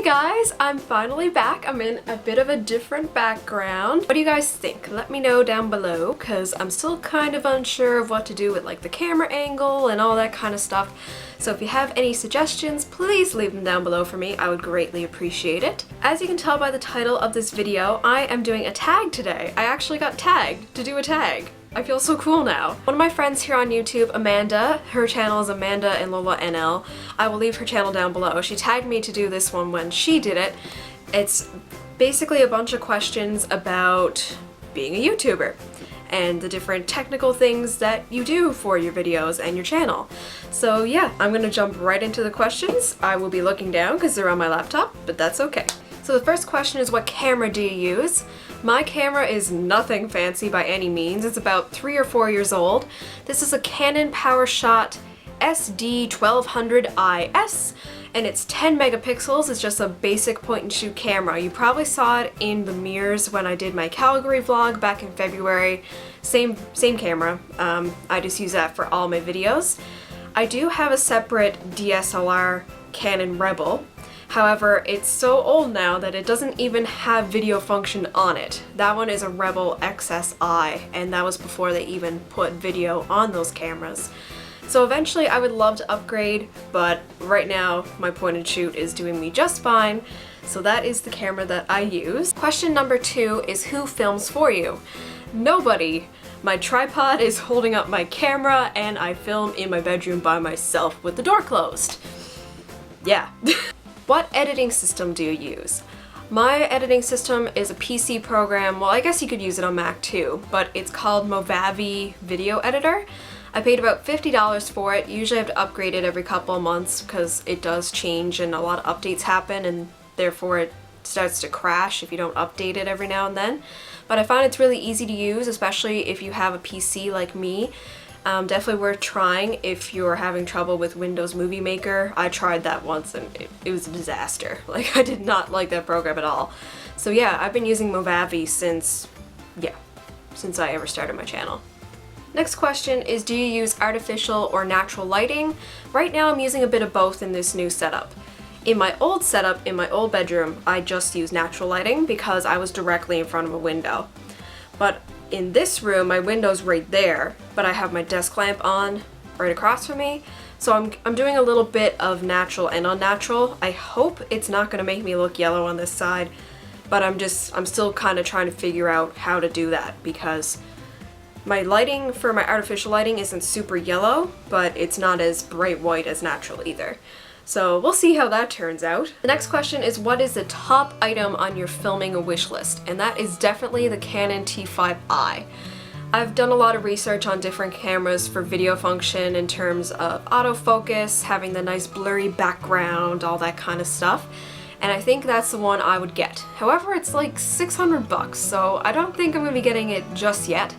guys, I'm finally back. I'm in a bit of a different background. What do you guys think? Let me know down below because I'm still kind of unsure of what to do with like the camera angle and all that kind of stuff. So if you have any suggestions, please leave them down below for me. I would greatly appreciate it. As you can tell by the title of this video, I am doing a tag today. I actually got tagged to do a tag. I feel so cool now. One of my friends here on YouTube, Amanda, her channel is Amanda and Lola NL. I will leave her channel down below. She tagged me to do this one when she did it. It's basically a bunch of questions about being a YouTuber and the different technical things that you do for your videos and your channel. So yeah, I'm gonna jump right into the questions. I will be looking down because they're on my laptop, but that's okay. So the first question is, what camera do you use? My camera is nothing fancy by any means. It's about 3 or 4 years old. This is a Canon PowerShot SD1200 IS, and it's 10 megapixels. It's just a basic point-and-shoot camera. You probably saw it in the mirrors when I did my Calgary vlog back in February. Same camera. I just use that for all my videos. I do have a separate DSLR Canon Rebel. However, it's so old now that it doesn't even have video function on it. That one is a Rebel XSI, and that was before they even put video on those cameras. So eventually I would love to upgrade, but right now my point and shoot is doing me just fine. So that is the camera that I use. Question number 2 is, who films for you? Nobody. My tripod is holding up my camera and I film in my bedroom by myself with the door closed. Yeah. What editing system do you use? My editing system is a PC program. Well, I guess you could use it on Mac too, but it's called Movavi Video Editor. I paid about $50 for it. Usually I have to upgrade it every couple of months because it does change and a lot of updates happen, and therefore it starts to crash if you don't update it every now and then. But I find it's really easy to use, especially if you have a PC like me. Definitely worth trying if you're having trouble with Windows Movie Maker. I tried that once and it was a disaster. Like, I did not like that program at all. So yeah, I've been using Movavi since I ever started my channel. Next question is, do you use artificial or natural lighting? Right now I'm using a bit of both in this new setup. In my old setup, in my old bedroom, I just used natural lighting because I was directly in front of a window. But in this room, my window's right there, but I have my desk lamp on right across from me. So I'm doing a little bit of natural and unnatural. I hope it's not gonna make me look yellow on this side, but I'm still kind of trying to figure out how to do that because my lighting for my artificial lighting isn't super yellow, but it's not as bright white as natural either. So we'll see how that turns out. The next question is, what is the top item on your filming wish list? And that is definitely the Canon T5i. I've done a lot of research on different cameras for video function in terms of autofocus, having the nice blurry background, all that kind of stuff. And I think that's the one I would get. However, it's like 600 bucks, so I don't think I'm gonna be getting it just yet.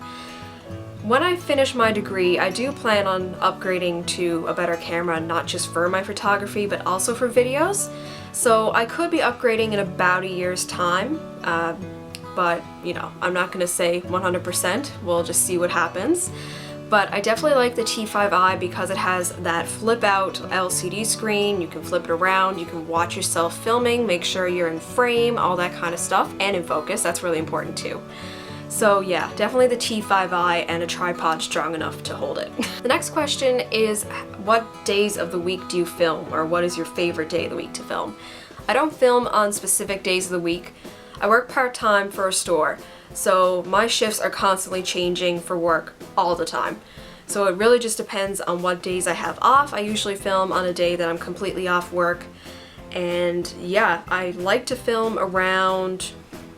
When I finish my degree, I do plan on upgrading to a better camera, not just for my photography, but also for videos. So I could be upgrading in about a year's time, but you know, I'm not gonna say 100%, we'll just see what happens. But I definitely like the T5i because it has that flip out LCD screen. You can flip it around, you can watch yourself filming, make sure you're in frame, all that kind of stuff, and in focus. That's really important too. So yeah, definitely the T5i and a tripod strong enough to hold it. The next question is, what days of the week do you film, or what is your favorite day of the week to film? I don't film on specific days of the week. I work part-time for a store, so my shifts are constantly changing for work all the time. So it really just depends on what days I have off. I usually film on a day that I'm completely off work. And yeah, I like to film around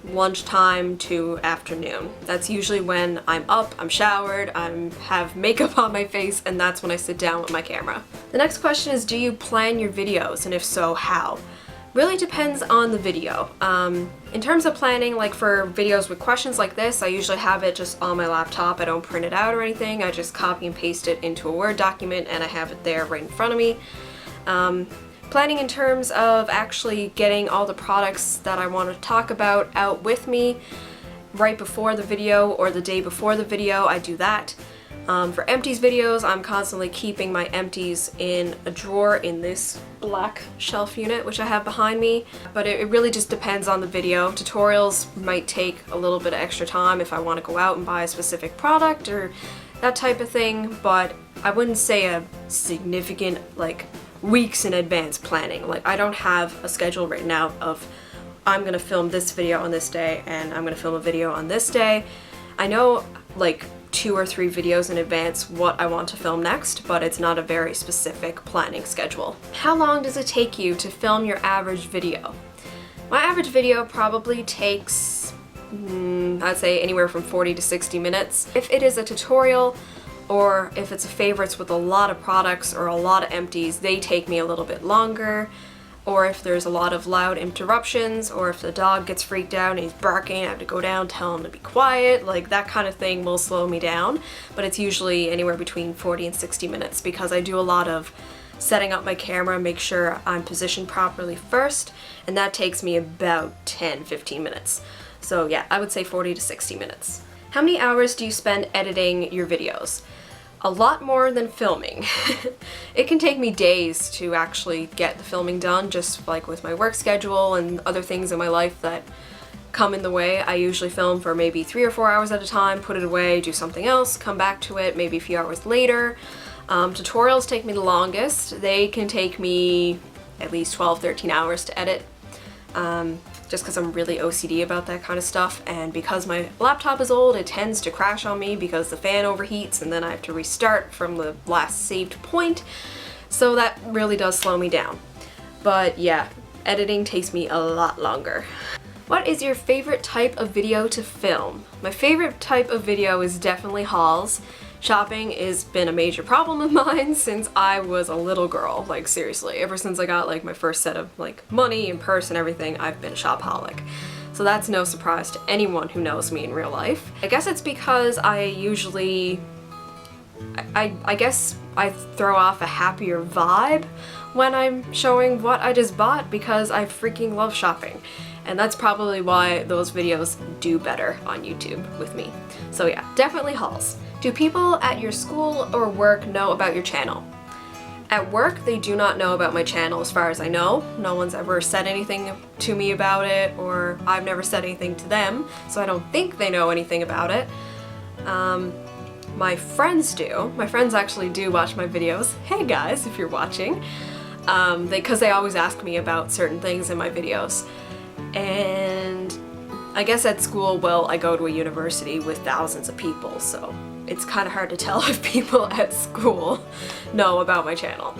lunchtime to afternoon. That's usually when I'm up, I'm showered, I have makeup on my face, and that's when I sit down with my camera. The next question is, do you plan your videos, and if so, how? Really depends on the video. In terms of planning, like for videos with questions like this, I usually have it just on my laptop. I don't print it out or anything. I just copy and paste it into a Word document and I have it there right in front of me. Planning in terms of actually getting all the products that I want to talk about out with me right before the video or the day before the video, I do that. For empties videos, I'm constantly keeping my empties in a drawer in this black shelf unit, which I have behind me, but it really just depends on the video. Tutorials might take a little bit of extra time if I want to go out and buy a specific product or that type of thing, but I wouldn't say a significant, like, weeks in advance planning. Like, I don't have a schedule written out of I'm gonna film this video on this day and I'm gonna film a video on this day. I know like 2 or 3 videos in advance what I want to film next, but it's not a very specific planning schedule. How long does it take you to film your average video? My average video probably takes, I'd say anywhere from 40 to 60 minutes. If it is a tutorial, or if it's a favorites with a lot of products or a lot of empties, they take me a little bit longer. Or if there's a lot of loud interruptions, or if the dog gets freaked out and he's barking, I have to go down, tell him to be quiet, like that kind of thing will slow me down. But it's usually anywhere between 40 and 60 minutes because I do a lot of setting up my camera, make sure I'm positioned properly first, and that takes me about 10-15 minutes. So yeah, I would say 40 to 60 minutes. How many hours do you spend editing your videos? A lot more than filming. It can take me days to actually get the filming done, just like with my work schedule and other things in my life that come in the way. I usually film for maybe 3 or 4 hours at a time, put it away, do something else, come back to it maybe a few hours later. Tutorials take me the longest. They can take me at least 12-13 hours to edit. Just because I'm really OCD about that kind of stuff, and because my laptop is old, it tends to crash on me because the fan overheats and then I have to restart from the last saved point, so that really does slow me down. But yeah, editing takes me a lot longer. What is your favorite type of video to film? My favorite type of video is definitely hauls. Shopping has been a major problem of mine since I was a little girl, like seriously. Ever since I got like my first set of like money and purse and everything, I've been a shopaholic. So that's no surprise to anyone who knows me in real life. I guess it's because I usually, I guess I throw off a happier vibe when I'm showing what I just bought because I freaking love shopping. And that's probably why those videos do better on YouTube with me. So yeah, definitely hauls. Do people at your school or work know about your channel? At work, they do not know about my channel as far as I know. No one's ever said anything to me about it, or I've never said anything to them, so I don't think they know anything about it. My friends do. My friends actually do watch my videos. Hey guys, if you're watching. Because they always ask me about certain things in my videos. And I guess at school, well, I go to a university with thousands of people, so it's kind of hard to tell if people at school know about my channel.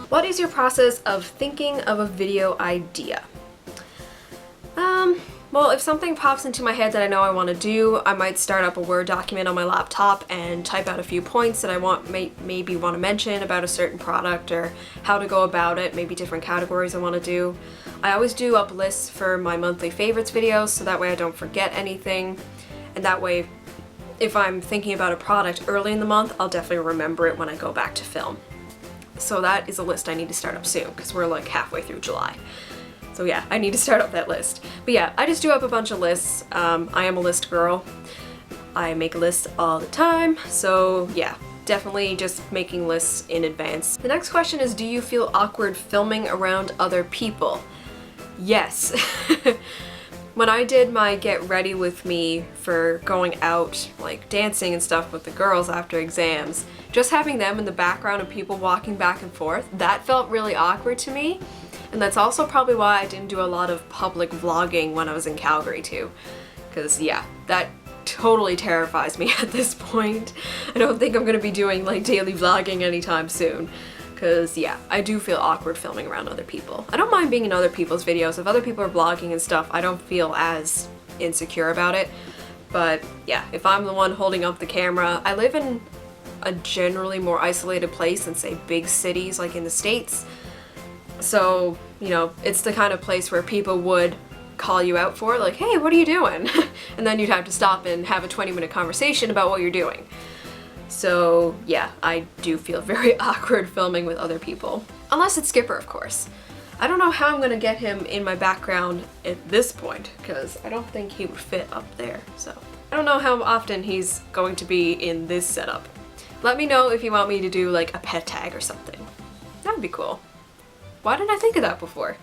What is your process of thinking of a video idea? Well, if something pops into my head that I know I want to do, I might start up a Word document on my laptop and type out a few points that I maybe want to mention about a certain product or how to go about it, maybe different categories I want to do. I always do up lists for my monthly favorites videos so that way I don't forget anything, and that way if I'm thinking about a product early in the month, I'll definitely remember it when I go back to film. So that is a list I need to start up soon because we're like halfway through July. So yeah, I need to start up that list. But yeah, I just do up a bunch of lists. I am a list girl. I make lists all the time. So yeah, definitely just making lists in advance. The next question is, do you feel awkward filming around other people? Yes. When I did my get ready with me for going out, like dancing and stuff with the girls after exams, just having them in the background and people walking back and forth, that felt really awkward to me. And that's also probably why I didn't do a lot of public vlogging when I was in Calgary too. Because yeah, that totally terrifies me at this point. I don't think I'm gonna be doing like daily vlogging anytime soon. Because yeah, I do feel awkward filming around other people. I don't mind being in other people's videos. If other people are vlogging and stuff, I don't feel as insecure about it. But yeah, if I'm the one holding up the camera, I live in a generally more isolated place than say big cities like in the States. So, you know, it's the kind of place where people would call you out for, like, hey, what are you doing? And then you'd have to stop and have a 20-minute conversation about what you're doing. So yeah, I do feel very awkward filming with other people. Unless it's Skipper, of course. I don't know how I'm gonna get him in my background at this point, because I don't think he would fit up there, so. I don't know how often he's going to be in this setup. Let me know if you want me to do like a pet tag or something. That would be cool. why didn't I think of that before?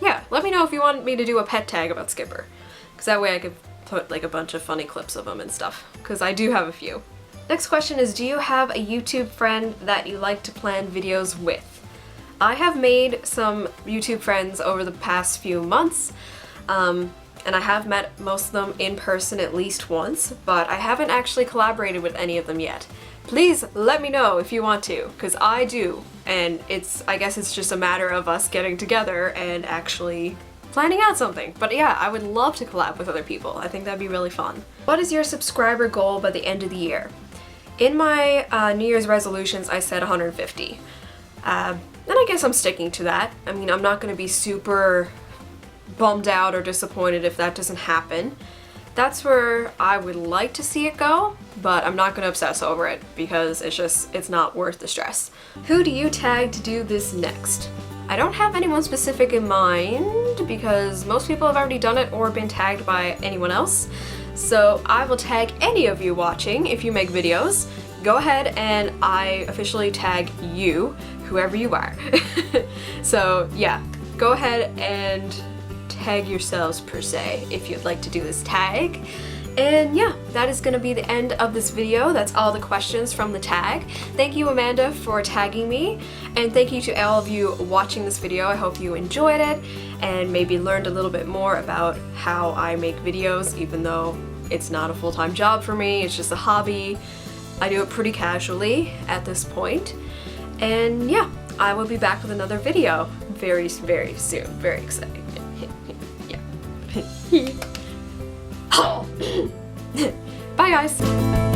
Yeah, let me know if you want me to do a pet tag about Skipper, because that way I could put like a bunch of funny clips of him and stuff, because I do have a few. Next question is, do you have a YouTube friend that you like to plan videos with? I have made some YouTube friends over the past few months, and I have met most of them in person at least once, but I haven't actually collaborated with any of them yet. Please let me know if you want to, because I do, and I guess it's just a matter of us getting together and actually planning out something. But yeah, I would love to collab with other people. I think that'd be really fun. What is your subscriber goal by the end of the year? In my New Year's resolutions, I said 150. And I guess I'm sticking to that. I mean, I'm not going to be super bummed out or disappointed if that doesn't happen. That's where I would like to see it go, but I'm not gonna obsess over it because it's not worth the stress. Who do you tag to do this next? I don't have anyone specific in mind because most people have already done it or been tagged by anyone else. So I will tag any of you watching if you make videos. Go ahead and I officially tag you, whoever you are. So yeah, go ahead and tag yourselves per se if you'd like to do this tag. And yeah, that is gonna be the end of this video. That's all the questions from the tag. Thank you, Amanda, for tagging me, and thank you to all of you watching this video. I hope you enjoyed it and maybe learned a little bit more about how I make videos, even though it's not a full-time job for me, it's just a hobby. I do it pretty casually at this point. And yeah, I will be back with another video very, very soon. Very exciting. Yeah. Bye guys!